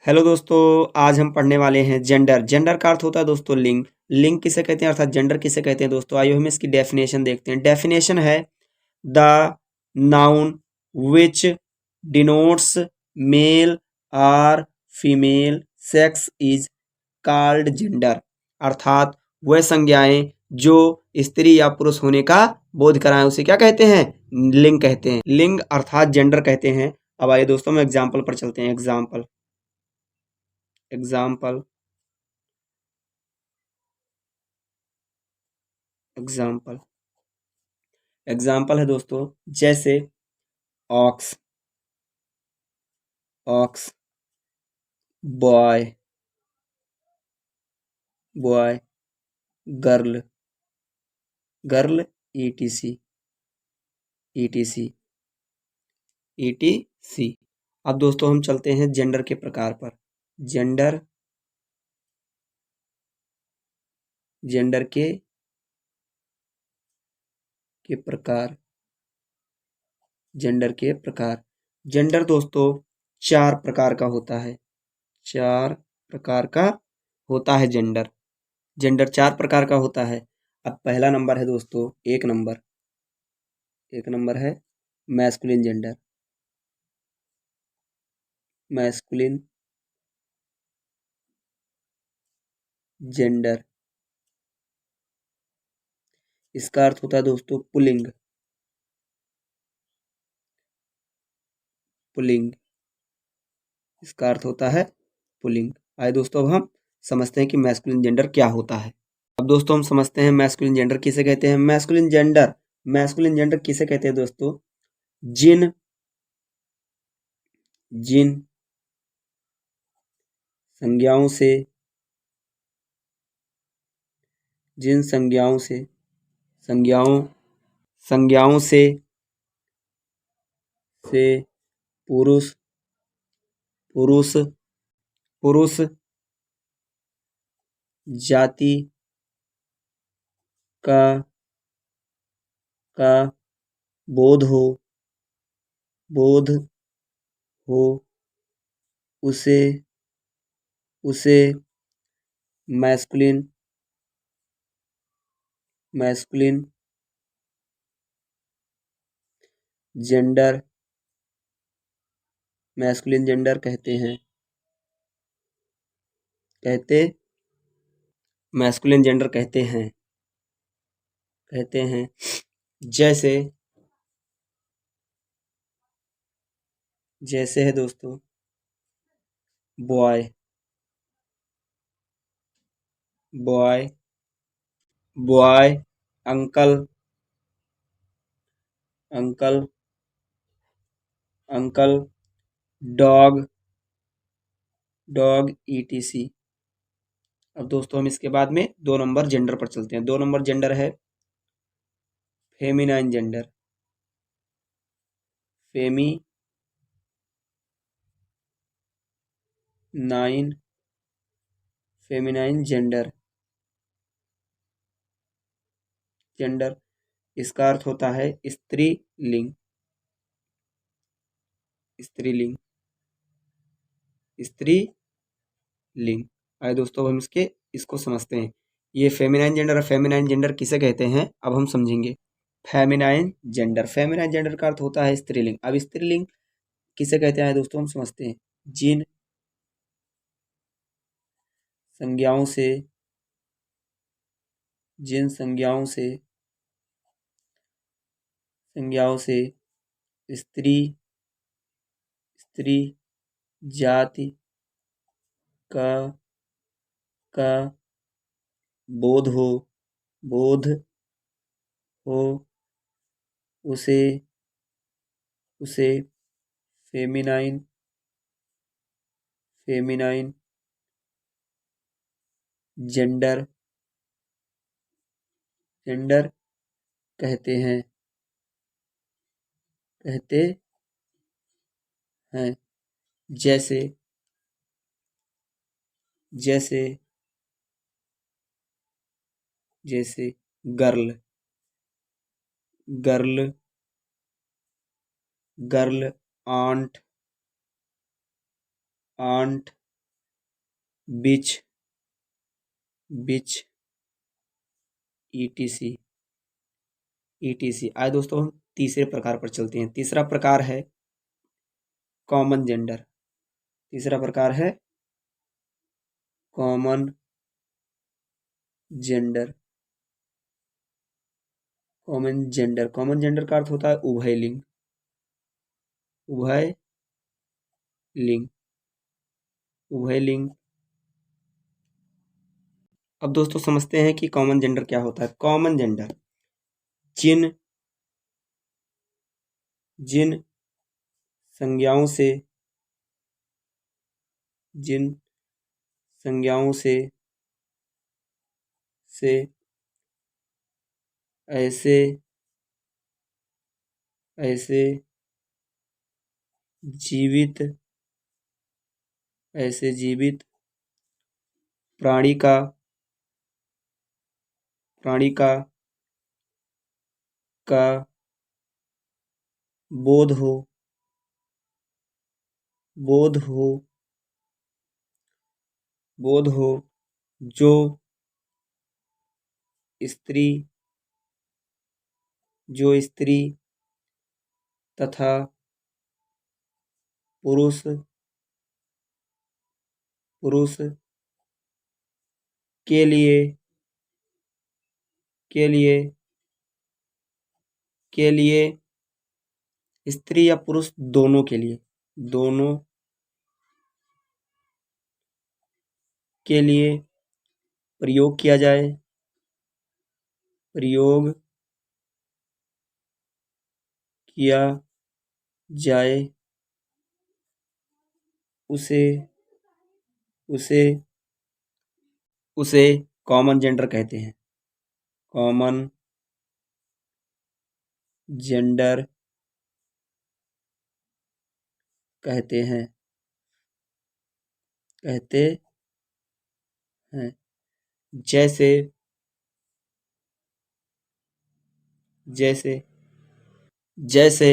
Hello दोस्तों। आज हम पढ़ने वाले हैं जेंडर। जेंडर का अर्थ होता है दोस्तों लिंग। लिंग किसे कहते हैं अर्थात जेंडर किसे कहते हैं दोस्तों, आइए हम इसकी डेफिनेशन देखते हैं। डेफिनेशन है the noun which denotes male और female sex is called gender. अर्थात वह संज्ञाएं जो स्त्री या पुरुष होने का बोध कराएं उसे क्या कहते हैं, लिंग कहते हैं। लिंग अर्थात जेंडर कहते हैं। अब आइए दोस्तों हम एग्जाम्पल पर चलते हैं। एग्जाम्पल एग्जाम्पल एग्जाम्पल एग्जाम्पल है दोस्तों, जैसे ox, ox, boy, boy, girl, girl, etc, etc, etc. अब दोस्तों हम चलते हैं जेंडर के प्रकार पर। जेंडर, जेंडर के प्रकार, जेंडर के प्रकार। जेंडर दोस्तों चार प्रकार का होता है। चार प्रकार का होता है जेंडर। जेंडर चार प्रकार का होता है। अब पहला नंबर है दोस्तों, एक नंबर है मैस्कुलिन जेंडर। मैस्कुलिन जेंडर, इसका अर्थ होता है दोस्तों पुल्लिंग। पुल्लिंग, इसका अर्थ होता है पुल्लिंग। आइए दोस्तों अब हम समझते हैं कि मैस्कुलिन जेंडर क्या होता है। अब दोस्तों हम समझते हैं मैस्कुलिन जेंडर किसे कहते हैं। मैस्कुलिन जेंडर किसे कहते हैं दोस्तों, जिन जिन संज्ञाओं से, जिन संज्ञाओं संज्ञाओं से पुरुष पुरुष पुरुष जाति का का बोध हो, बोध हो उसे उसे masculine masculine gender masculine gender कहते मैस्कुलिन जेंडर कहते हैं। जैसे जैसे है दोस्तों boy, boy, boy, uncle, uncle, uncle, dog, dog, etc. अब दोस्तों हम इसके बाद में दो नंबर जेंडर पर चलते हैं। दो नंबर जेंडर है feminine gender. Feminine feminine gender, gender इसका अर्थ होता है स्त्रीलिंग। स्त्रीलिंग, स्त्रीलिंग। आइए दोस्तों हम इसको समझते हैं। ये फेमिनाइन जेंडर और फेमिनाइन जेंडर किसे कहते हैं अब हम समझेंगे। फेमिनाइन जेंडर का अर्थ होता है स्त्रीलिंग। अब स्त्रीलिंग किसे कहते हैं दोस्तों हम समझते हैं। जिन संज्ञाओं से जिन संज्ञाओं से स्त्री स्त्री जाति का का बोध हो, बोध हो उसे उसे फेमिनाइन फेमिनाइन जेंडर जेंडर कहते हैं कहते हैं। जैसे जैसे जैसे girl, girl, girl, aunt, aunt, bitch, bitch, etc, etc. आइए दोस्तों हम तीसरे प्रकार पर चलते हैं। तीसरा प्रकार है कॉमन जेंडर। तीसरा प्रकार है common gender. Common gender, common gender का अर्थ होता है उभय लिंग, उभय लिंग, उभय लिंग। अब दोस्तों समझते हैं कि कॉमन जेंडर क्या होता है। कॉमन जेंडर जिन जिन संज्ञाओं से, जिन संज्ञाओं से ऐसे ऐसे जीवित, ऐसे जीवित प्राणी का, प्राणी का बोध हो, बोध हो, बोध हो, जो स्त्री, जो स्त्री तथा पुरुष, पुरुष के लिए, के लिए, के लिए, स्त्री या पुरुष दोनों के लिए, दोनों के लिए प्रयोग किया जाए, प्रयोग किया जाए, उसे उसे उसे कॉमन जेंडर कहते हैं। कॉमन जेंडर कहते हैं, कहते हैं। जैसे, जैसे, जैसे,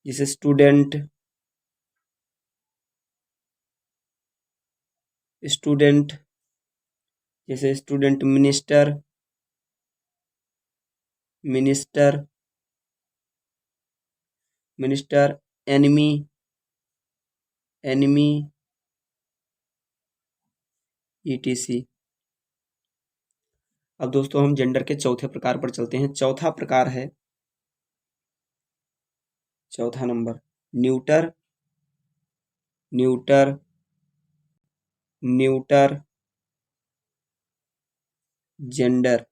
जैसे स्टूडेंट, स्टूडेंट, जैसे student minister, minister, minister, enemy, enemy, etc. अब दोस्तों हम जेंडर के चौथे प्रकार पर चलते हैं। चौथा प्रकार है, चौथा number, neuter, neuter, neuter gender,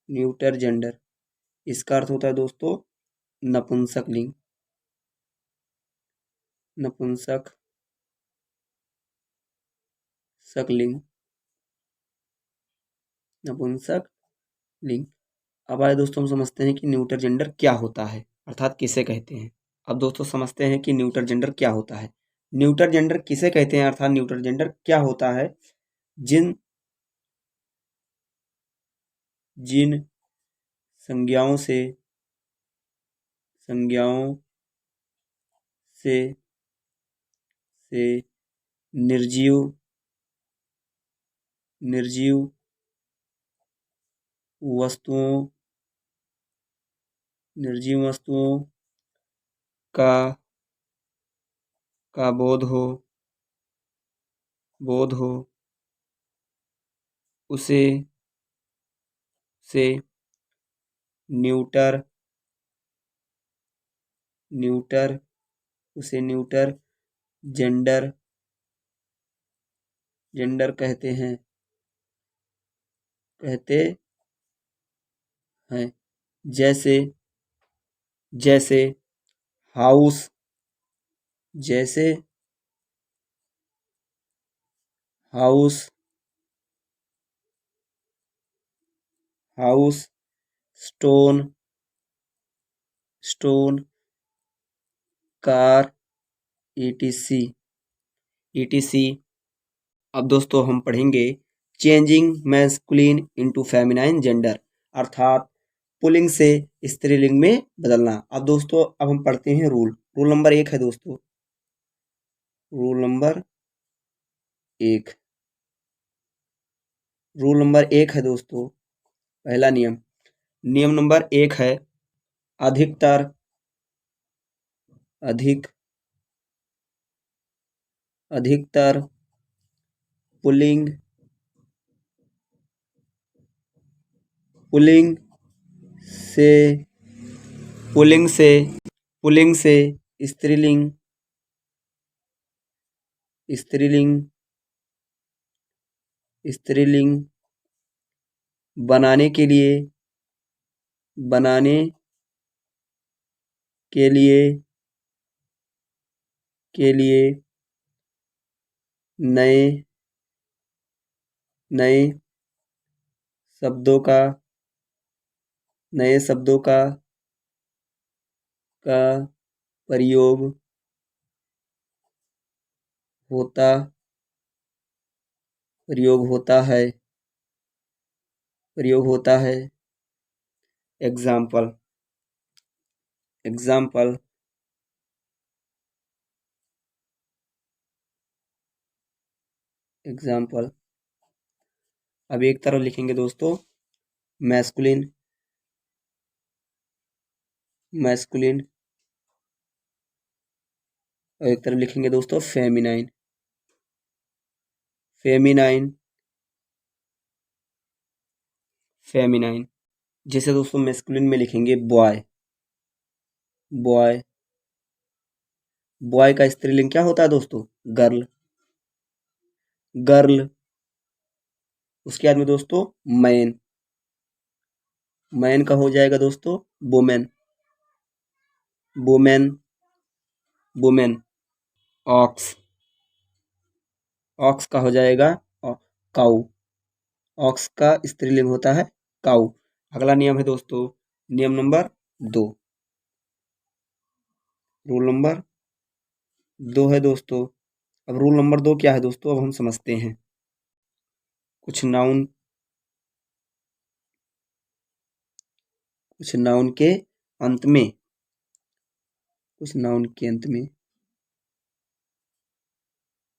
neuter gender. इसका अर्थ होता है दोस्तों नपुंसक लिंग, नपुंसक सकलिंग, नपुंसक लिंग। अब आए दोस्तों हम समझते हैं कि न्यूटर जेंडर क्या होता है, अर्थात किसे कहते हैं। अब दोस्तों समझते हैं कि न्यूटर जेंडर क्या होता है। न्यूटर जेंडर किसे कहते हैं, अर्थात न्यूटर जेंडर क्या होता है। जिन जिन संज्ञाओं से, संज्ञाओं से निर्जीव, निर्जीव वस्तुओं, निर्जीव वस्तुओं का बोध हो, बोध हो, उसे से न्यूटर, न्यूटर, उसे न्यूटर जेंडर, जेंडर कहते हैं, कहते हैं। जैसे, जैसे हाउस, जैसे house, house, stone, stone, car, etc, etc. अब दोस्तों हम पढ़ेंगे changing masculine into feminine gender, अर्थात पुल्लिंग से स्त्रीलिंग में बदलना। अब हम पढ़ते हैं रूल। रूल नंबर 1 है दोस्तों, रूल नंबर एक। रूल नंबर 1 है दोस्तों, पहला नियम। नियम नंबर 1 है अधिकतर अधिक अधिकतर पुलिंग पुलिंग से पुलिंग से पुलिंग से स्त्रीलिंग स्त्रीलिंग स्त्रीलिंग बनाने के लिए बनाने के लिए के लिए नए नए शब्दों का नए शब्दों का प्रयोग होता प्रयोग होता है प्रयोग होता है। एग्जाम्पल एग्जाम्पल एग्जाम्पल अब एक तरफ लिखेंगे दोस्तों मैस्कुलिन मैस्कुलिन और एक तरफ लिखेंगे दोस्तों फेमिनाइन फेमिनाइन फेमिनाइन। जैसे दोस्तों मैस्कुलिन में लिखेंगे बॉय बॉय बॉय का स्त्रीलिंग क्या होता है दोस्तों? Girl girl. उसके बाद में दोस्तों मैन मैन का हो जाएगा दोस्तों women women women. Ox ox का हो जाएगा काऊ ऑक्स का स्त्रीलिंग होता है काऊ। अगला नियम है दोस्तों नियम नंबर 2। रूल नंबर 2 है दोस्तों। अब रूल नंबर 2 क्या है दोस्तों, अब हम समझते हैं। कुछ नाउन के अंत में कुछ नाउन के अंत में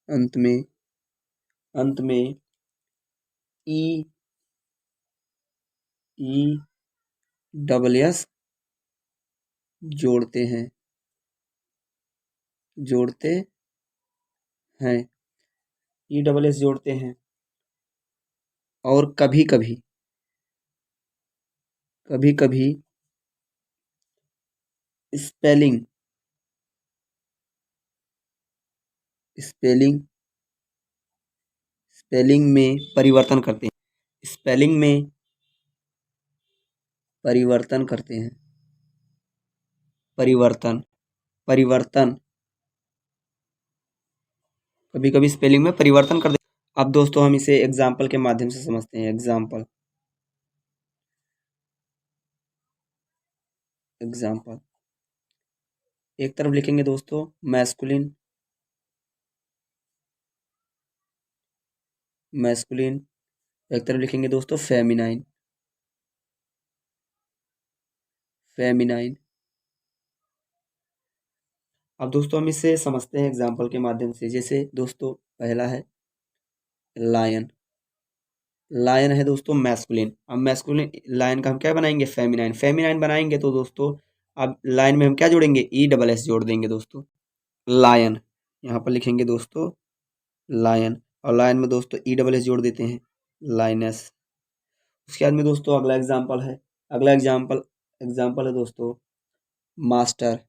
अंत में अंत में ई डबल एस जोड़ते हैं ई डबल एस जोड़ते हैं। और कभी कभी स्पेलिंग स्पेलिंग स्पेलिंग में परिवर्तन करते हैं स्पेलिंग में परिवर्तन करते हैं परिवर्तन परिवर्तन कभी कभी स्पेलिंग में परिवर्तन कर दे। अब दोस्तों हम इसे एग्जाम्पल के माध्यम से समझते हैं। एग्जाम्पल एक तरफ लिखेंगे दोस्तों मैस्कुलिन एक तरफ लिखेंगे दोस्तों फेमिनाइन अब दोस्तों हम इसे समझते हैं एग्जाम्पल के माध्यम से। जैसे दोस्तों पहला है लायन है दोस्तों मैस्कुलिन। अब मैस्कुलिन लायन का हम क्या बनाएंगे फेमिनाइन बनाएंगे तो दोस्तों अब लाइन में हम क्या जोड़ेंगे ई डबल एस जोड़ देंगे दोस्तों लायन। यहाँ पर लिखेंगे दोस्तों लायन और लायन में दोस्तों ई डबल एस जोड़ देते हैं लाइनस। उसके बाद में दोस्तों अगला एग्जाम्पल है दोस्तों मास्टर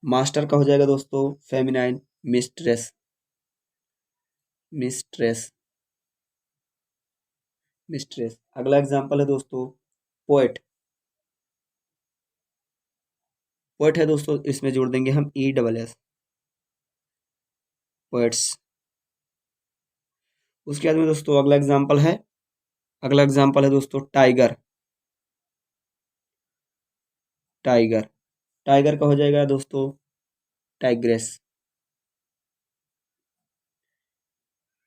मास्टर का हो जाएगा दोस्तों फेमिनाइन मिस्ट्रेस अगला एग्जाम्पल है दोस्तों पोएट है दोस्तों, इसमें जोड़ देंगे हम ई डबल एस पोएट्स। उसके बाद में दोस्तों अगला एग्जाम्पल है दोस्तों टाइगर का हो जाएगा दोस्तों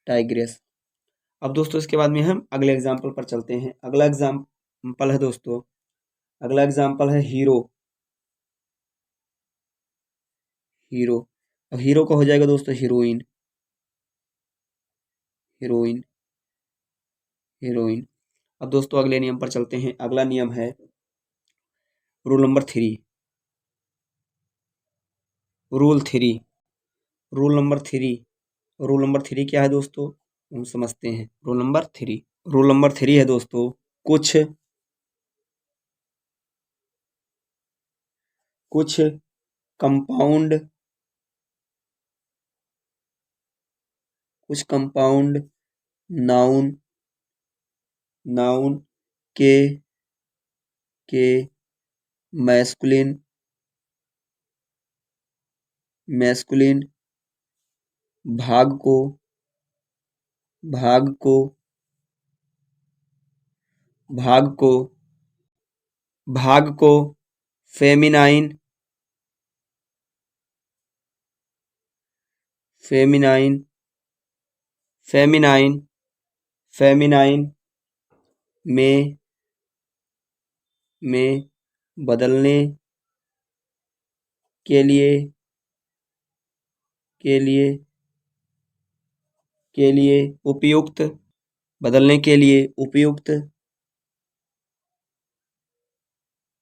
टाइग्रेस अब दोस्तों इसके बाद में हम अगले एग्जाम्पल पर चलते हैं। अगला एग्जाम्पल है हीरो अब हीरो का हो जाएगा दोस्तों हीरोइन, हीरोइन, हीरोइन। अब दोस्तों अगले नियम पर चलते हैं। अगला नियम है rule number 3, rule 3, rule number 3। Rule number 3 क्या है दोस्तों, हम समझते हैं। रूल नंबर 3, रूल नंबर 3 है दोस्तों, कुछ कुछ कंपाउंड, कुछ कंपाउंड नाउन, नाउन के के मैस्कुलिन, मैस्कुलिन भाग को, भाग को, भाग को, भाग को फेमिनाइन, फेमिनाइन, फेमिनाइन, फेमिनाइन में बदलने के लिए, के लिए, के लिए उपयुक्त, बदलने के लिए उपयुक्त,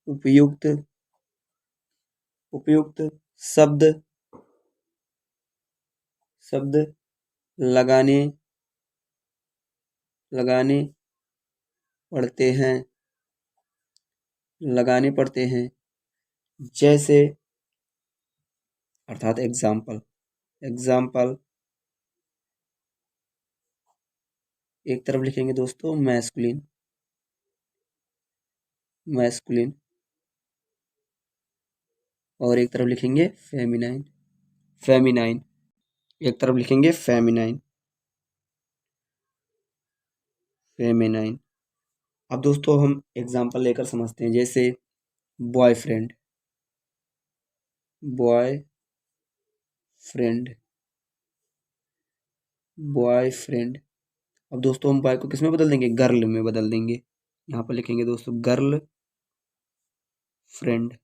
उपयुक्त, उपयुक्त शब्द, शब्द लगाने, लगाने पड़ते हैं, लगाने पड़ते हैं। जैसे अर्थात एग्जाम्पल, एग्जाम्पल एक तरफ लिखेंगे दोस्तों मैस्कुलिन, मैस्कुलिन, और एक तरफ लिखेंगे फेमिनाइन, फेमिनाइन, एक तरफ लिखेंगे फेमिनाइन, फेमिनाइन। अब दोस्तों हम एग्जाम्पल लेकर समझते हैं। जैसे बॉयफ्रेंड, बॉय फ्रेंड, बॉयफ्रेंड। अब दोस्तों हम बॉय को किस में बदल देंगे, गर्ल में बदल देंगे। यहाँ पर लिखेंगे दोस्तों गर्ल फ्रेंड,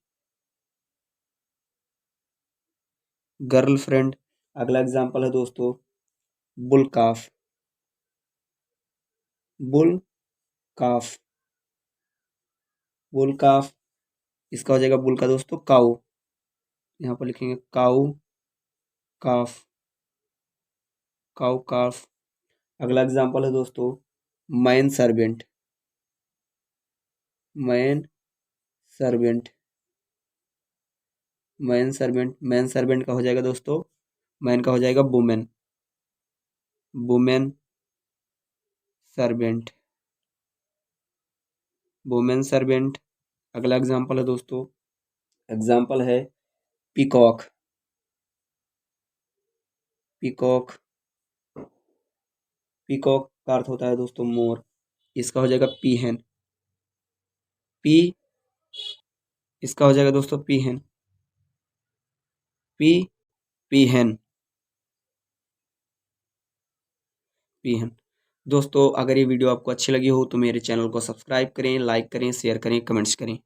गर्ल फ्रेंड। अगला एग्जाम्पल है दोस्तों बुल काफ, बुल काफ, बुल काफ। इसका हो जाएगा बुल का दोस्तों काऊ, यहाँ पर लिखेंगे काऊ काफ, काऊ काफ। अगला एग्जाम्पल है दोस्तों man servant, man servant, man servant. Man servant का हो जाएगा दोस्तों, मैन का हो जाएगा women, women servant, women servant. अगला एग्जाम्पल है दोस्तों, एग्जाम्पल है पीकॉक, पीकॉक, पीकॉक का अर्थ होता है दोस्तों मोर। इसका हो जाएगा पीहन, पी, इसका हो जाएगा दोस्तों पीहन, पी, पीहन, पीहन। दोस्तों अगर ये वीडियो आपको अच्छी लगी हो तो मेरे चैनल को सब्सक्राइब करें, लाइक करें, शेयर करें, कमेंट्स करें।